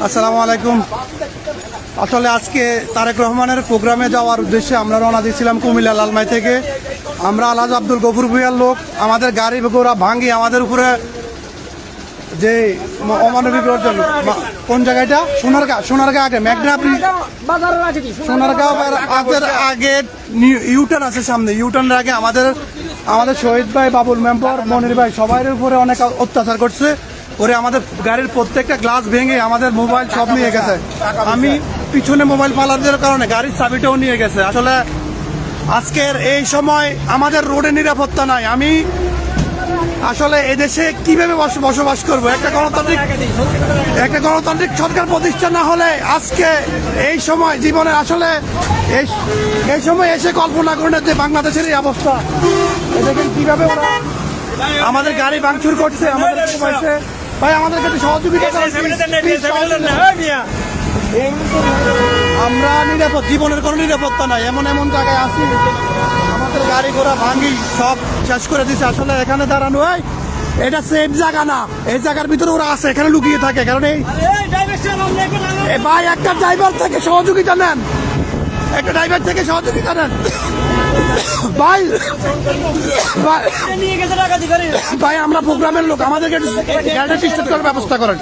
আসসালামু আলাইকুম। আসলে আজকে তারেক রহমানের প্রোগ্রামে যাওয়ার উদ্দেশ্যে আমরা রওনা দিয়েছিলাম কুমিল্লা লালমাই থেকে। আমরা আলহাজ আব্দুল গফুর ভূঁইয়ার লোক, আমাদের গাড়ি ঘোড়া ভাঙি আমাদের উপরে যে অমানবিক অর্জন। কোন জায়গাটা? সোনারগাঁ আগে মেঘনা সোনারগাঁও আগে ইউটার্ন আছে সামনে, ইউটার্নের আগে আমাদের শহীদ ভাই, বাবুল মেম্বার, মনির ভাই সবার উপরে অনেক অত্যাচার করছে। ওরে আমাদের গাড়ির প্রত্যেকটা গ্লাস ভেঙে আমাদের মোবাইল সব নিয়ে গেছে। আমি পিছনে মোবাইল ফালার কারণে গাড়ির চাবিটাও নিয়ে গেছে। আসলে আজকের এই সময় আমাদের রোডে নিরাপত্তা নাই। আমি আসলে এদেশে কিভাবে বসবাস করবো? একটা গণতান্ত্রিক সরকার প্রতিষ্ঠা না হলে আজকে এই সময় জীবনে আসলে এই সময় এসে কল্পনা করে না যে বাংলাদেশের এই অবস্থা। দেখেন কিভাবে ওরা আমাদের গাড়ি ভাঙচুর করছে, আমাদের ভাই আমাদের কাছে সহযোগিতা আমরা নিরাপদ, জীবনের কোনো নিরাপত্তা নাই। এমন জায়গায় আছি, আমাদের গাড়ি ঘোড়া ভাঙি সব শেষ করে দিচ্ছে। আসলে এখানে দাঁড়ানো হয়, এটা সেফ জায়গা না। এই জায়গার ভিতরে ওরা আছে, এখানে লুকিয়ে থাকে। কারণ এই ভাই একটা ড্রাইভার থেকে সহযোগিতা নেন, ভাই আমরা প্রোগ্রামের লোক, আমাদেরকে গাড়িটা স্টার্ট করার ব্যবস্থা করেন।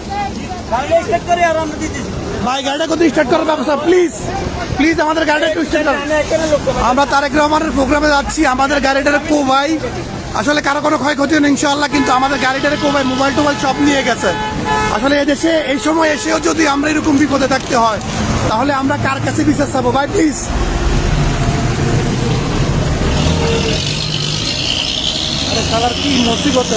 ভাই গাড়িটা কোথাও স্টার্ট করার ব্যবস্থা, প্লিজ আমাদের গাড়িটা একটু স্টার্ট করেন। আমরা তারেক রহমানের প্রোগ্রামে যাচ্ছি, আমাদের গাড়িটার ভাই আসলে কারো কোনো ক্ষয়ক্ষতি নেই ইনশাআল্লাহ, কিন্তু আমাদের গাড়িটার ভাই মোবাইল টোবাইল সব নিয়ে গেছে। আসলে এদেশে এই সময় এসেও যদি আমরা এরকম বিপদে থাকতে হয়, তাহলে আমরা কার কাছে বিচার চাবো? ভাই প্লিজ কি মুসিবত।